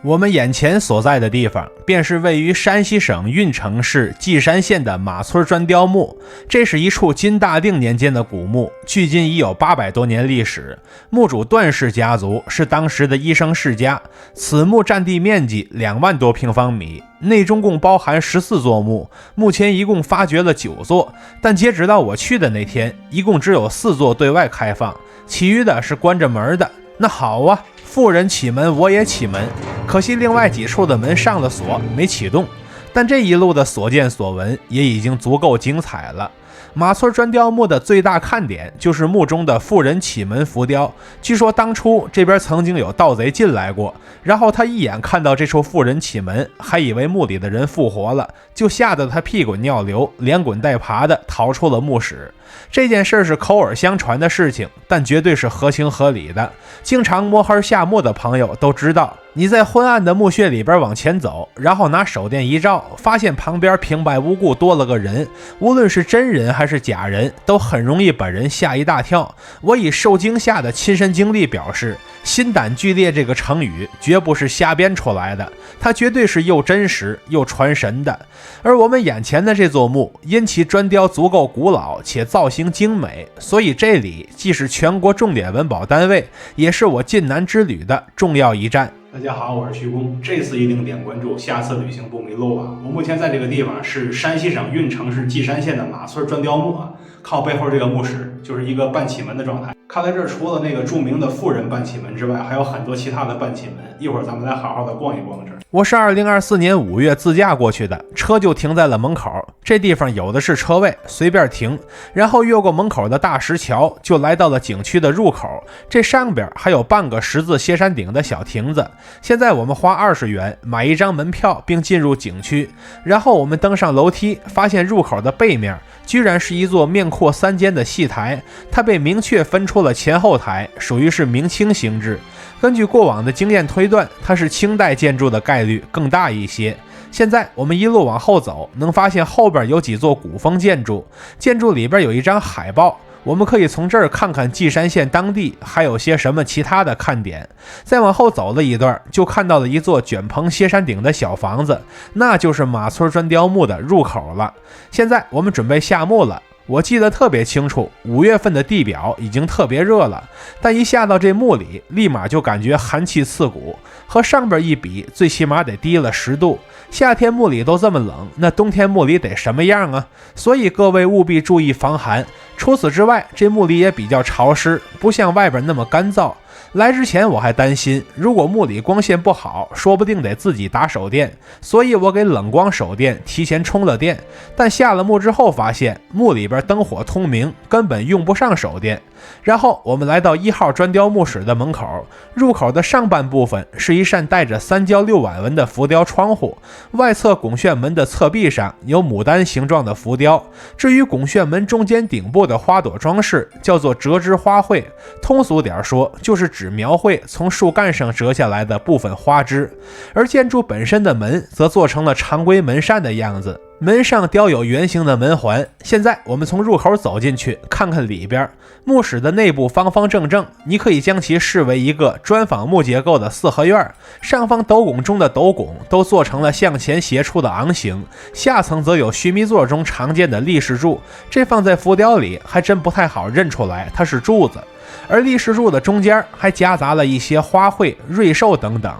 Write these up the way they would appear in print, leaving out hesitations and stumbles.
我们眼前所在的地方，便是位于山西省运城市稷山县的马村砖雕墓。这是一处金大定年间的古墓，距今已有800多年历史。墓主段氏家族是当时的医生世家。此墓占地面积2万多平方米，内中共包含14座墓，目前一共发掘了9座，但截止到我去的那天，一共只有4座对外开放，其余的是关着门的。那好啊，富人启门，我也启门，可惜另外几处的门上了锁，没启动。但这一路的所见所闻也已经足够精彩了。马村砖雕墓的最大看点就是墓中的富人启门浮雕。据说当初这边曾经有盗贼进来过，然后他一眼看到这处富人启门，还以为墓里的人复活了，就吓得他屁滚尿流，连滚带爬的逃出了墓室。这件事是口耳相传的事情，但绝对是合情合理的。经常摸黑下墓的朋友都知道，你在昏暗的墓穴里边往前走，然后拿手电一照，发现旁边平白无故多了个人，无论是真人还是假人，都很容易把人吓一大跳。我以受惊吓的亲身经历表示，心胆俱裂这个成语绝不是瞎编出来的，它绝对是又真实又传神的。而我们眼前的这座墓，因其砖雕足够古老且造型精美，所以这里既是全国重点文保单位，也是我晋南之旅的重要一站。大家好，我是徐工，这次一定点关注，下次旅行不迷路啊！我目前在这个地方是山西省运城市稷山县的马村砖雕墓啊，靠背后这个墓室就是一个半启门的状态。看来这除了那个著名的富人半启门之外，还有很多其他的半启门，一会儿咱们来好好的逛一逛这儿。我是2024年5月自驾过去的，车就停在了门口，这地方有的是车位，随便停，然后越过门口的大石桥，就来到了景区的入口，这上边还有半个十字歇山顶的小亭子。现在我们花20元买一张门票并进入景区，然后我们登上楼梯，发现入口的背面居然是一座面阔3间的戏台，它被明确分出了前后台，属于是明清形制。根据过往的经验推断，它是清代建筑的概率更大一些。现在我们一路往后走，能发现后边有几座古风建筑，建筑里边有一张海报，我们可以从这儿看看稷山县当地还有些什么其他的看点。再往后走了一段，就看到了一座卷棚歇山顶的小房子，那就是马村砖雕墓的入口了。现在我们准备下墓了。我记得特别清楚，5月份的地表已经特别热了，但一下到这墓里，立马就感觉寒气刺骨，和上边一比，最起码得低了10度。夏天墓里都这么冷，那冬天墓里得什么样啊？所以各位务必注意防寒。除此之外，这墓里也比较潮湿，不像外边那么干燥。来之前我还担心，如果墓里光线不好，说不定得自己打手电，所以我给冷光手电提前充了电。但下了墓之后发现，墓里边灯火通明，根本用不上手电。然后我们来到1号砖雕墓室的门口，入口的上半部分是一扇带着3焦6碗纹的浮雕窗户，外侧拱券门的侧壁上有牡丹形状的浮雕。至于拱券门中间顶部的花朵装饰，叫做折枝花卉，通俗点说，就是指描绘从树干上折下来的部分花枝。而建筑本身的门则做成了常规门扇的样子，门上雕有圆形的门环。现在我们从入口走进去，看看里边。墓室的内部方方正正，你可以将其视为一个砖仿木结构的4合院，上方斗拱中的斗拱都做成了向前斜出的昂形，下层则有须弥座中常见的立式柱，这放在浮雕里还真不太好认出来它是柱子。而立式柱的中间还夹杂了一些花卉、瑞兽等等。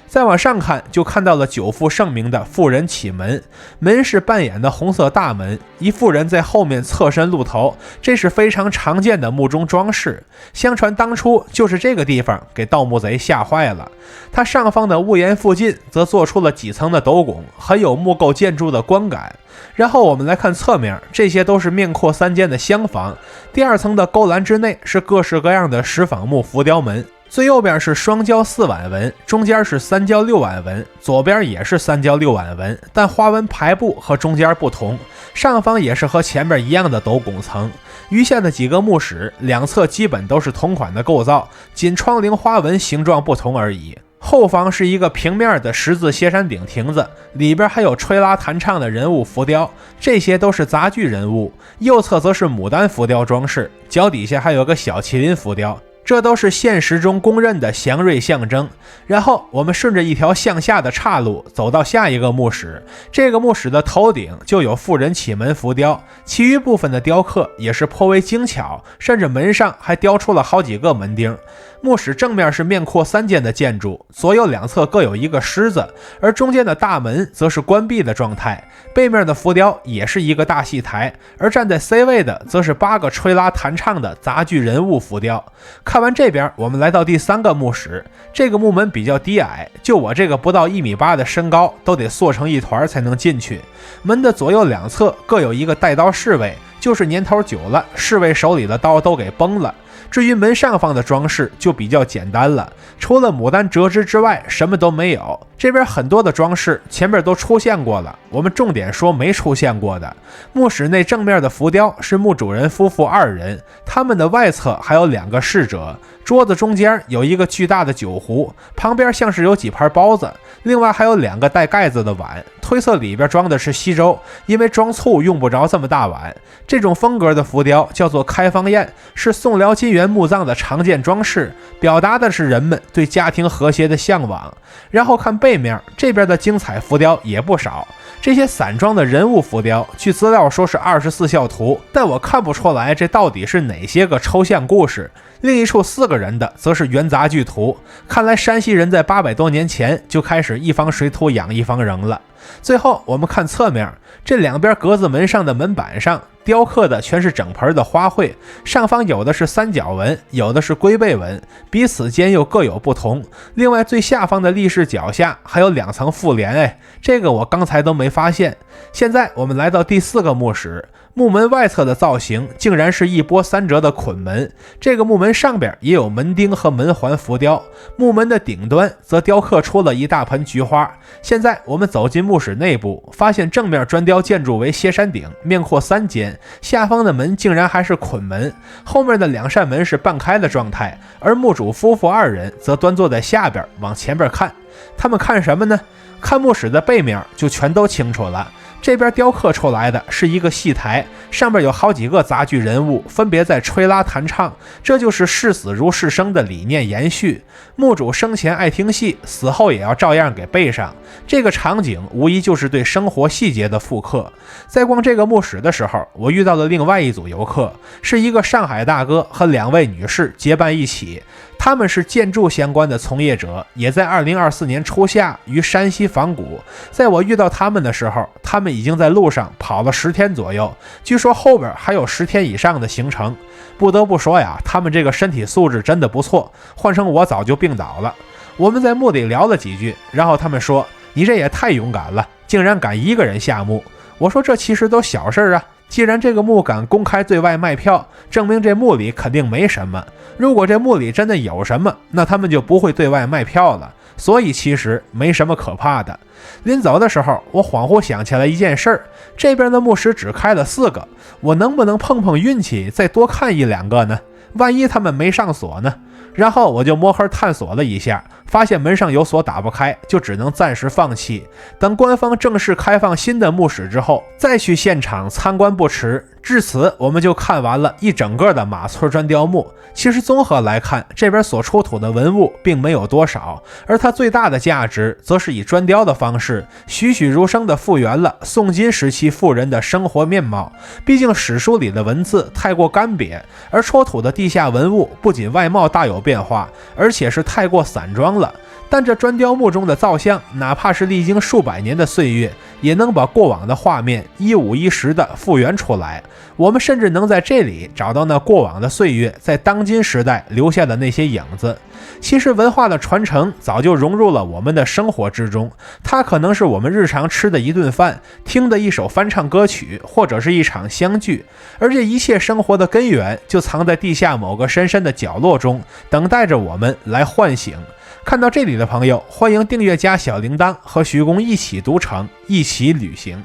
再往上看，就看到了久负盛名的妇人启门，门是半掩的红色大门，一妇人在后面侧身露头，这是非常常见的墓中装饰。相传当初就是这个地方给盗墓贼吓坏了。它上方的屋檐附近则做出了几层的斗拱，很有木构建筑的观感。然后我们来看侧面，这些都是面阔3间的厢房，第2层的勾栏之内是各式各样的石仿木浮雕门。最右边是双焦4碗纹，中间是3焦6碗纹，左边也是3焦6碗纹，但花纹排布和中间不同。上方也是和前边一样的斗拱层。余下的几个墓室两侧基本都是同款的构造，仅窗棂花纹形状不同而已。后方是一个平面的十字歇山顶亭子，里边还有吹拉弹唱的人物浮雕，这些都是杂剧人物。右侧则是牡丹浮雕装饰，脚底下还有个小麒麟浮雕。这都是现实中公认的祥瑞象征。然后我们顺着一条向下的岔路走到下一个墓室，这个墓室的头顶就有妇人启门浮雕，其余部分的雕刻也是颇为精巧，甚至门上还雕出了好几个门钉。墓室正面是面阔3间的建筑，左右两侧各有一个狮子，而中间的大门则是关闭的状态。背面的浮雕也是一个大戏台，而站在 C 位的则是8个吹拉弹唱的杂剧人物浮雕。看完这边，我们来到第3个墓室，这个墓门比较低矮，就我这个不到1.8米的身高都得缩成一团才能进去。门的左右两侧各有一个带刀侍卫，就是年头久了，侍卫手里的刀都给崩了。至于门上方的装饰就比较简单了，除了牡丹折枝之外什么都没有。这边很多的装饰前面都出现过了，我们重点说没出现过的。墓室内正面的浮雕是墓主人夫妇2人，他们的外侧还有2个侍者，桌子中间有一个巨大的酒壶，旁边像是有几盘包子，另外还有2个带盖子的碗，推测里边装的是稀粥，因为装醋用不着这么大碗。这种风格的浮雕叫做开方砚，是宋辽金元墓葬的常见装饰，表达的是人们对家庭和谐的向往。然后看背面，这边的精彩浮雕也不少，这些散装的人物浮雕，据资料说是24孝图，但我看不出来这到底是哪些个抽象故事。另一处4个人的则是元杂剧图，看来山西人在800多年前就开始一方水土养一方人了。最后我们看侧面，这两边格子门上的门板上雕刻的全是整盆的花卉，上方有的是三角纹，有的是龟背纹，彼此间又各有不同。另外最下方的立式脚下还有2层复联，这个我刚才都没发现。现在我们来到第4个墓室，墓门外侧的造型竟然是一波3折的捆门，这个墓门上边也有门钉和门环浮雕，墓门的顶端则雕刻出了一大盆菊花。现在我们走进墓室内部，发现正面砖雕建筑为歇山顶，面阔3间，下方的门竟然还是捆门，后面的2扇门是半开的状态，而墓主夫妇2人则端坐在下边往前边看。他们看什么呢？看墓室的背面就全都清楚了。这边雕刻出来的是一个戏台，上面有好几个杂剧人物分别在吹拉弹唱，这就是视死如视生的理念延续。墓主生前爱听戏，死后也要照样给背上，这个场景无疑就是对生活细节的复刻。在逛这个墓室的时候，我遇到了另外一组游客，是一个上海大哥和2位女士结伴一起，他们是建筑相关的从业者，也在2024年初夏于山西仿古。在我遇到他们的时候，他们已经在路上跑了10天左右，据说后边还有10天以上的行程。不得不说呀，他们这个身体素质真的不错，换成我早就病倒了。我们在墓里聊了几句，然后他们说：“你这也太勇敢了，竟然敢1个人下墓。”我说：“这其实都小事啊。既然这个墓敢公开对外卖票，证明这墓里肯定没什么。如果这墓里真的有什么，那他们就不会对外卖票了。所以其实没什么可怕的。”临走的时候，我恍惚想起来一件事儿，这边的墓室只开了4个，我能不能碰碰运气再多看1、2个呢？万一他们没上锁呢？然后我就摸黑探索了一下，发现门上有锁打不开，就只能暂时放弃，等官方正式开放新的墓室之后再去现场参观不迟。至此我们就看完了一整个的马村砖雕墓。其实综合来看，这边所出土的文物并没有多少，而它最大的价值则是以砖雕的方式栩栩如生地复原了宋金时期富人的生活面貌。毕竟史书里的文字太过干瘪，而出土的地下文物不仅外貌大有变化，而且是太过散装了。但这砖雕墓中的造像，哪怕是历经数百年的岁月，也能把过往的画面一五一十地复原出来。我们甚至能在这里找到那过往的岁月在当今时代留下的那些影子。其实文化的传承早就融入了我们的生活之中，它可能是我们日常吃的一顿饭，听的一首翻唱歌曲，或者是一场相聚。而这一切生活的根源就藏在地下某个深深的角落中，等待着我们来唤醒。看到这里的朋友，欢迎订阅加小铃铛，和徐工一起读城，一起旅行。